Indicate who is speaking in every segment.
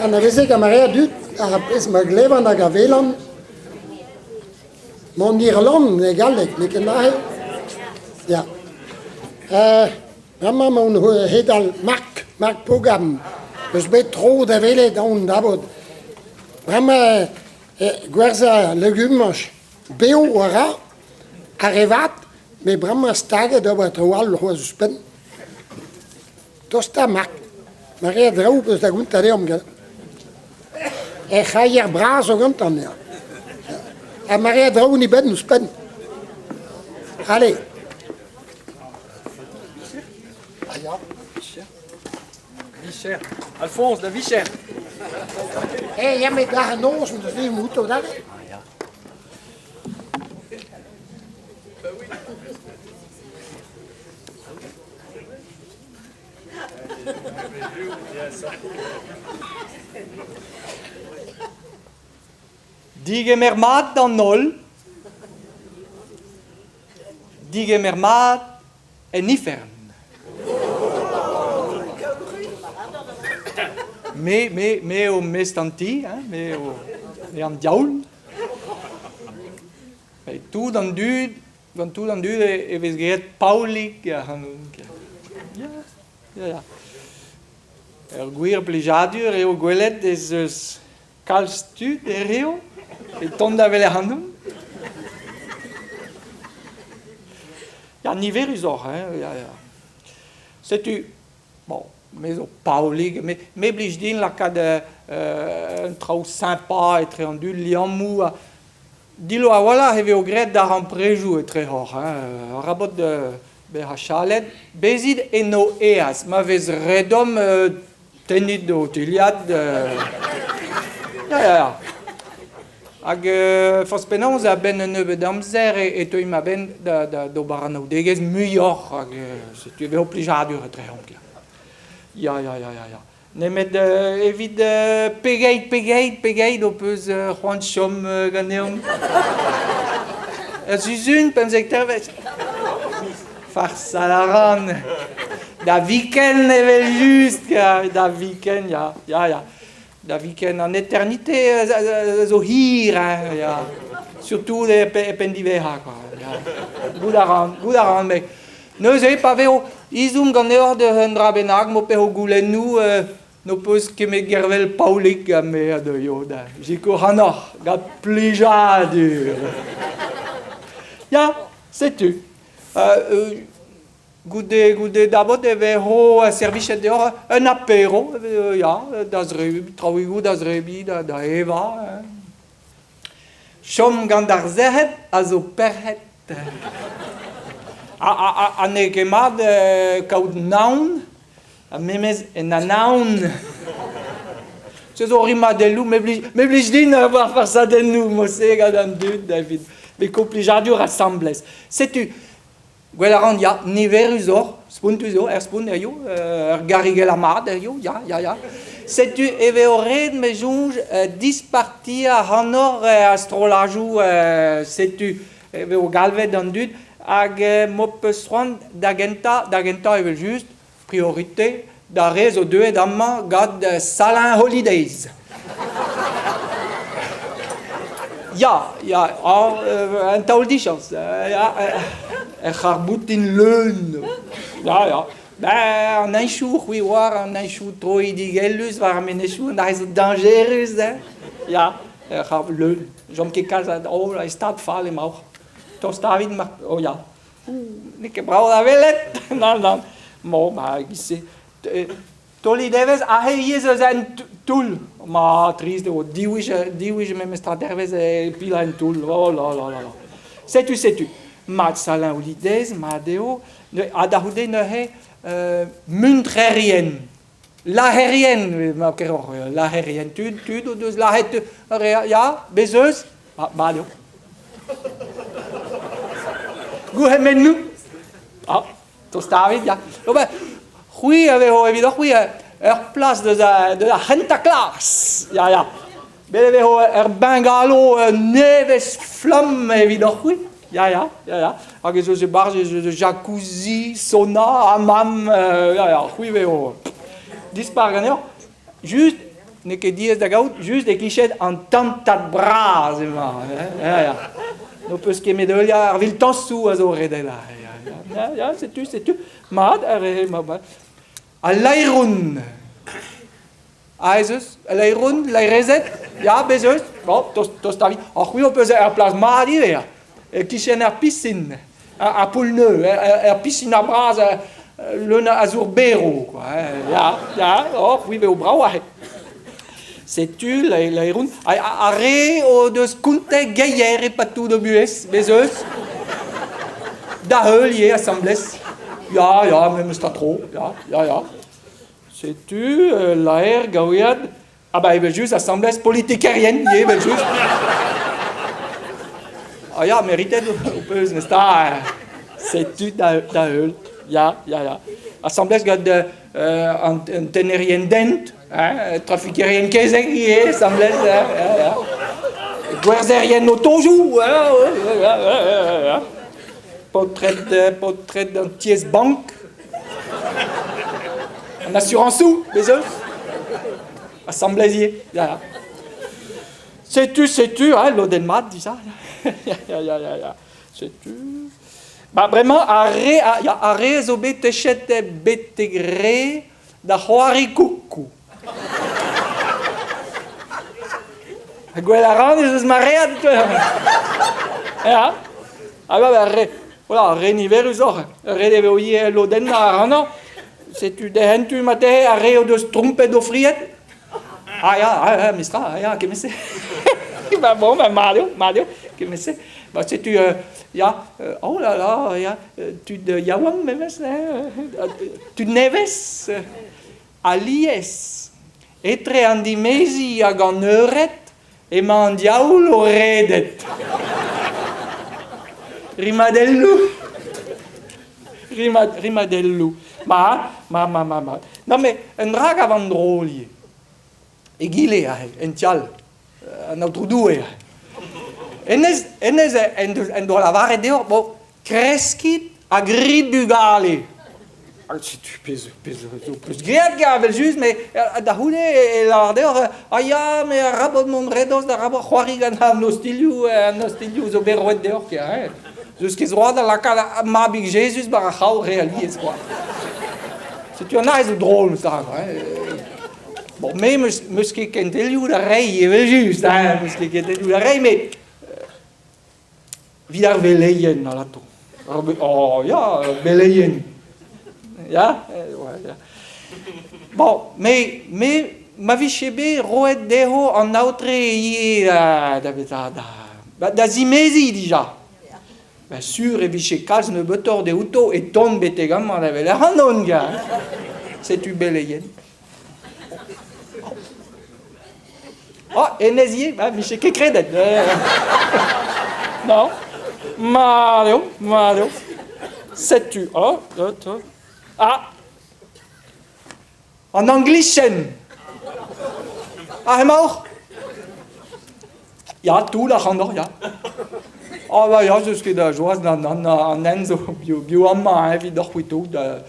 Speaker 1: En dan wist ik aan mij doet, is mijn leven naar Gavelan. Maar hier lang, eigenlijk, niet in daar. Ja. Mama mon heet al Mark program. Dus bij trouw de wille dan dat wordt. Mama guarda legumes bio ora arrivat mais Brahma stage dat wordt wel hoe spin. Tosta Mark. Maria drauf dus dat goed daar om. Ga hier braas ook dan ja. En Maria drauf niet ben spin. Allez.
Speaker 2: Ah ja, Vicher. Alphonse de Vicher.
Speaker 1: Hé, jij met daar een noos, dus die moet toch dat?
Speaker 2: Die mer maat dan nul. Die mer maat en niet ferm. Me o mestanti, me aan diaul. En toen dan is Paulik, ja. Guir plejadur e o gwelet is kalstu de rio. En tonda vele handen. Ja, niet weer uzor, ja. C'est tu, bon. Mais au Paulig, mais blisdin la cas de un trou sympa et très rendu liamou. Dilo voilà, heavy au gré d'ar en préjou et très hors, rabot de behachalet, bezid et no eas, m'avez redom tenit de hoteliad. Ja. Ag fospenons a ben neve d'amzer et toi ma ben de barano degez muyor, ag si tu veux obligadur et très hors. Ja. Nemet evit pegeit op eus Juan Chom ganeom. Zuzun pem zek tervet. Farsalaran. Da weekend evel just, da weekend, ja. Da weekend en éternité zo hier, ja. Surtout les pendiveha, quoi. Goudaran, mais neus e pa veo izum ganeor de un drabenag mo pe ho goulenou no pos ke me gervel paulik me de yoda. Jiko hanor ga plijadur. Ja, c'est tu. Goude d'abord eve ho service de un apéro, ja, das rebi, trawigu das rebi da Eva. Chom gandar zehet azo perhet. A negemad kaout naun, a memez en a naun. Se zo rima de lou, me blij din war far sa den nou, mo se gad an dud, David. Me ko plijadur rassembles. Setu, gwelaran ya, niver uzor, spunt uzor, spun yo, garigel amad yo, ja. Setu, eve o red me jonge dispartia hanor astrolajou, setu, eve o galvet an dud, hag mopestroan d'agenta evel just priorité da rez o deuet amma gad Salin Holidays. Ja, un taol dichans. C'har in leun. Ja. An einchou, oui, war an einchou troi digellus, war an menechou, an aiz dangerus, Ja, c'har leun. Jom ket kalz a stad fall em auch. Tos David oh ja. Nik brauch da velet. Non. Mo gisse. Toli deves a he yezes en tul. Ma triste o diwije me mestra dervez e pila en tul. Oh la. Setu. Mat Salin Holidays, Madeo, adahude ne he muntrerien. Laherien, ma keror, laherien. Tu o deus lahet, ja, bezeus, Madeo. Gouhemen nou. Tos David, ja. Oui, évidemment, oui, place de la Renta Class. Ja. Belle bungalow, neves flamme, évidemment, oui. Ja. Ag zo se barge, jacuzzi, sauna, hammam, oui, dispar gagnant. Juste, ne ket diez da gaout, just e klichet an tantat bras emañ. Ja. No peus ket medolia ar vil tansou a zo redela. Ja, setu. Mat, a lairoun. A lairoun, lairezet, ja, bezeus. Bon, tos ta vi. Ar c'hwi o peus ar plas mat iver. E klichet ar piscine. A poul neu, ar piscine a bras, leun a zour bero, quoi. Ja, oui, veo brau ahe. Setu, lairoun. A re o deus kounte geier e patou do buez, bezeus. Da heul ie assemblez. Ja, même sta tro. Ja. Setu, laer, gaouiad. Ah bah, ebe just assemblez politikarien, ie, ebe just. Ah ja, meritet o peus, n'est-ce pas? Setu da heul. Ja. Assemblez gant an tenerien dent, trafikerien kezeg ie, assemblez, ja. Gwerzerien o tojou, ja. Potret d'un ties bank. An assuranceou, bezeus. Assemblez ie, ja. Setu, loden mat, disa. Ja. Setu. Bah, vraiment, a re zo bet techet betegre da c'hoari koukou. A gwell a ran eus maread. Ja. Bah, re niverus or. Re deveo ie loden a rano. Setu dehentu mate a re o deus trompet o friet. Ja, mistra, ja, kemese. Bah, bon, Mario, kemese. Bah, setu, oh là là, ja, tu de yawam memes, tu neves, alies, etre an dimezi hag an euret, e ma an diaoul o redet. Rimadellu. Ma. Non, mais un rag avant drolie. E gile, en tial, an autrudue. Enez en do la vare deor, bo, kreskit a gribugale. Tu plus great gavel just, mais da houde e la deor, ja, mais a rabot mon redos da rabot c'hoari gant an nostiliou zo beroet deor ki a red. Zeus ket zroad a lakal mabig Jesus bar a c'hao realiez, quoi. C'est un aiz o drôle, ça, bon, mais meus ket kentelioù da rei evel just, meus ket kentelioù da rei, mais vidar veleien a lato. Oh, ja, veleien. Ja? Ja. Bon, mais ma vichebe roet deho an aotre ie da zimezi dija. Ben sûr, e viche kalz ne betor de outo et ton betegam man da veler an on ga. Setu veleien. Oh, enezie, viche ket kredet. Non. Mario. Sais-tu? En anglichen. Emaour? Ja, tout la chandor, ja. Bah, ja, je suis da joaz an enzo bio amma, vidor puito, ja,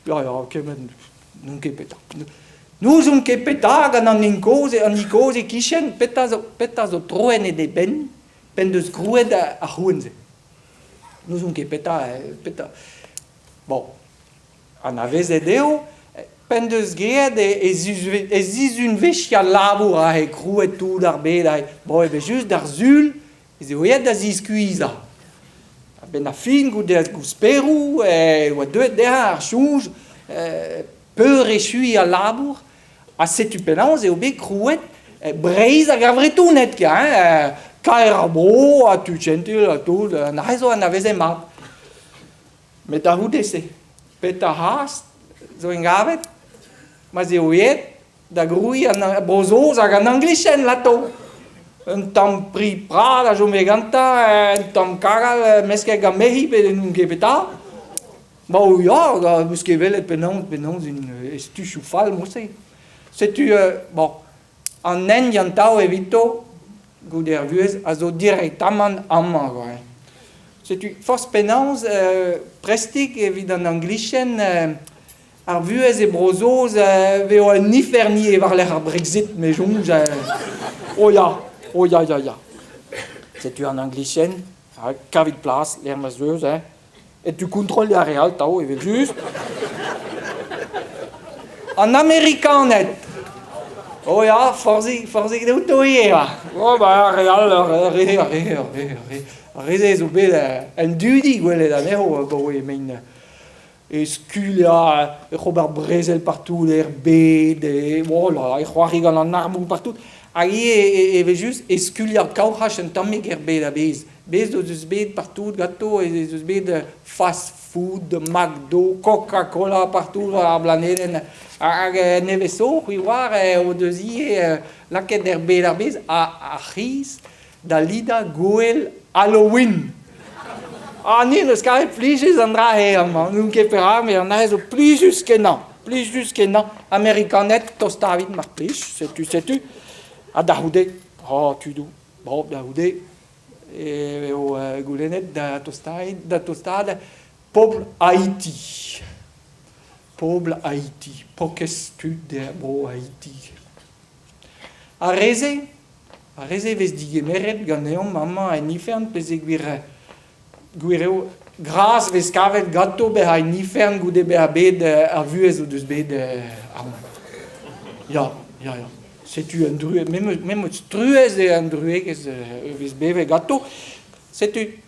Speaker 2: ok, men, nun ket peta. Nous on ket peta gant an nikoze kichen, peta zo troen e de pen deus grouet a c'houenze. Nous on ket peta. Bon, an avez deo, pen deus geet e zizun vechia labour a he grouet tout ar bet a he. Bon, ebe just d'ar zul, ez eo da ziskuiza. Ben a fin goude gousperou, oa deut ar chouj, peur e chui a labour, a setu penans eo bet grouet breiz a gavretounet, kaer a bro, a tu tchentil, a tout, an aizo an avez mat. Met a houde se. Pet a hast, zo engavet, ma eo da groui an brozoz hag an anglichen lato. Un tam pri prad a jo meganta, un tam kagal meskeg a mehi pe nun ket peta. Ba ou ja, eus ket velet penons estu choufal mousse. Setu, bon, an en yantao evito, gouder vuez, a zo direktaman amman. Setu, fors penans, prestik evit an anglichen, ar vuez e brozoz veo un niferni war l'er ar Brexit me jonj oh ya. C'est-tu en anglichen, kavit plas, l'er mazeuse, et tu contrôles la réal, tao, et juste. En américanet. Oh ja, forzi de utoie. Oh ba, réal, reze zo bet en dudi gwele da nero, bo e mein esculia, e Robert Brezel partout, l'er bed, e voilà, e c'hoari gant an armoù partout. Hagi e just esculia kaohach en tammig bed a bez. Bez do deus bed partout, gâteau, et deus bed fast food, McDo, Coca-Cola partout ar blaneden. Hag neveso, c'hui war o deus laket bed ar bez a c'hiz da lida goel Halloween. Ni neus karet plijus an dra n'où ket pera, mais an a zo plijus kenan. Amerikanet tostavit mar plij, setu. A daoude, tu do, bon, daoude, et au goulenet da tostade, Pobl Haïti, pokestu de bo Haïti. A reze vez digemeret gant eom mamma en ifern peze gwireo gras vez kavet gato be ha en ifern goude be a bed a vuez o deus bed ya. C'est-tu un druet, même truez et un druet que vez beve gato, c'est-tu.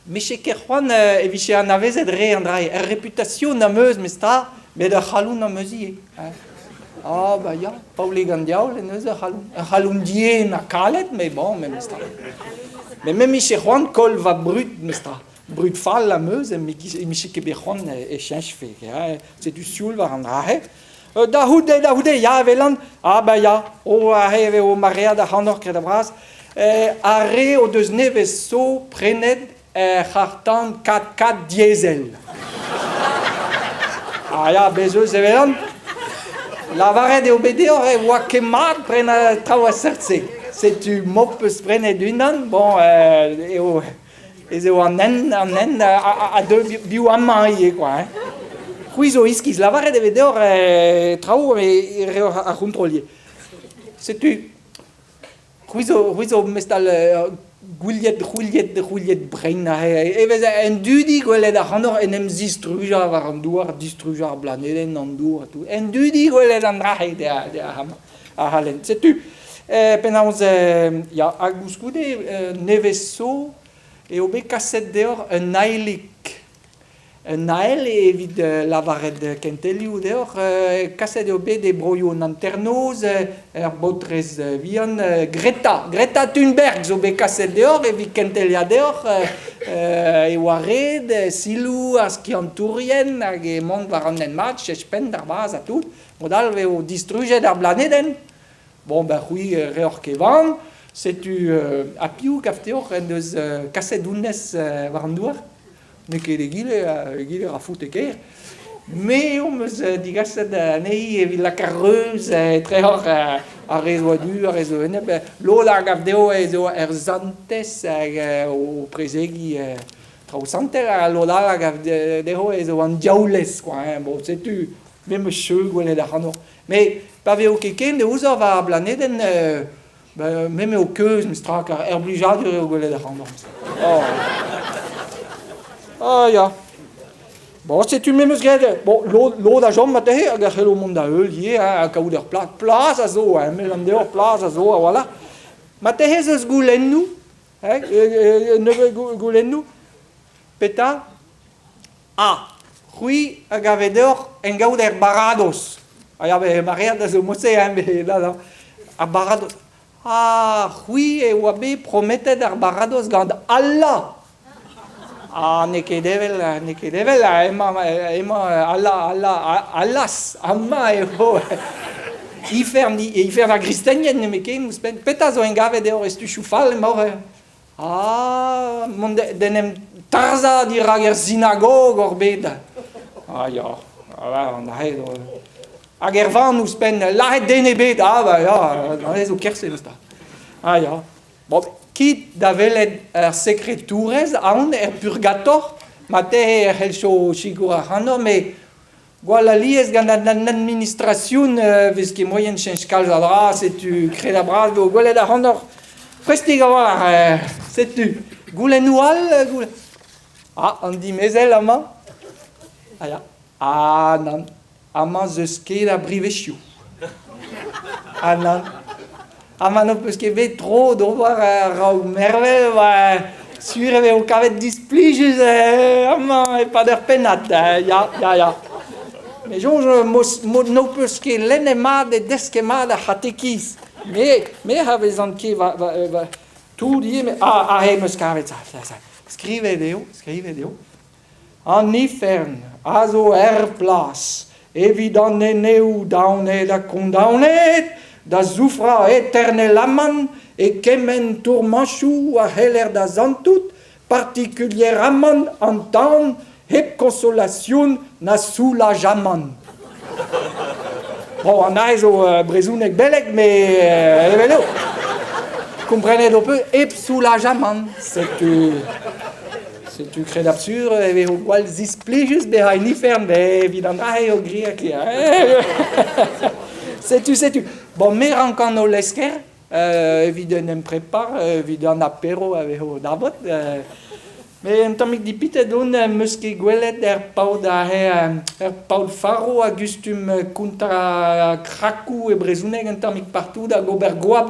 Speaker 2: Mais chez Kerwan, eviche an avezet re an drai, réputation nameuse, mais sta, mais de chaloun nameusie. Ah, bah ya, paule gandiaul, neus a chaloun die na kalet, mais bon, même sta. Mais même chez Kerwan, kol va brut, mais sta. Brut fall la meuse, mais chez Keberwan, et chien fait. C'est du sioul va an drai. Daoude, ya velan, ah ba ya, o aheve o marea da hanor kred abraz, are o deus nevez so prened chartan 4x4 diesel. Ah ya, bezeus e velan, la varet eo bede ore oa kemat prena traoa sertse. C'est-tu mopes prened unan, bon, eo an en a deux biou amai, quoi, Huizo iskiz, la varet eve deor trao e reo a controlier. C'est-tu Huizo mestal gouillet brein evez en dudi gwelet a hanor en em zistruja war an douar distruja ar blaneden an douar tout. En dudi gwelet an drahe de a halen. C'est-tu penaos ya a gouskoude neveso e obe kaset deor un ailik. Nael evit lavaret kentelioù deoc'h kaset eo bet e broio nanternoz botrez vian Greta Thunberg zo bet kaset deoc'h evit kentelia deoc'h e oaret silou ar skiantourien hag e mont war an en match e spend ar baz a tout modal veo distrujet ar blaneden bon ben c'hwi reoc'h kevan setu a piou kafteoc'h en deus kaset ounez war an douar ne ket gile rafout ker. Mais on me digas nei evit la carreuse treoc'h a rezoadu, a rezoene. Lola gavdeo zo zantes o prezegi traoù santer a lola gavdeo zo an diaoulez, quoi. Bon, setu, même cheu gwelet ar hanor. Mais pa veo ket de ouzor va blaneden, même o keuz, mistra, car erblijadur eo gwelet ar hanor. Ah ya. Bon, c'est une même chose. Bon, l'eau d'agent m'a dit, regarde le monde à eux, lié à Kauder place à zo, mais l'endeur place à zo, voilà. M'a dit, ce goulen nous, ne goulen nous, peta. Ah, oui, à Gavedor, en Gauder Barados. Ah, ya, mais Maria de ce moussé, mais là, à Barados. Ah, oui, et Wabi promettait d'ar Barados, gand Allah. Ah, neke devel, ema, alas, amma eo. Ifer na gristenien ne meken, peta zo engave deor estu choufal, mor. Ah, denem tarza di rager zinagog or beda. Ah, ya, on a hedo. Ager van nous pen lahet dene beda, ah, ba, ya, on a zo kerse nusta. Ah, ya. Bon, kit davelet secretourez aon purgator, mate helcho chigura hano, mais Voilà, lies gant an administration, vez ket moyen change kalz a dra, setu kre da bras, veo gwelet a c'honor. Prestig a war, setu. Goulen oual, goulen... Ah, an di mezel ama. Ah ya. Ah, nan. Ama zeus ket a brivechioù. Ah, nan. Ama no peus ket bet tro do war rao mervel, sur e veo kavet displijus, ama e pa d'er penat, ya. Mais je no peus ket len mat e desk mat a c'hatekiz. Me havezan ket va tout die, he meus kavet sa. Skrivet eo. An ifern, a zo plas, evidant neu daunet da kondaunet, da zoufra eternel aman, e kemen tourmanchou a heller da zantout, particulièrement en temps, hep consolation na soulageman. Bon, an a zo brezounek belek, mais evelo. Comprenet o peu, hep soulageman. C'est une crête absurde, et au qual zisplijus de hain ifern, évidemment, o griak. C'est-tu. Bon, me rankan o lesker, évidemment, prépare, évidemment, apéro avec o dabot. Mais en tamik dipit edon, meus ket gwelet paul faro a gustum kontra krakou e brezounek en tamik partout da gober goab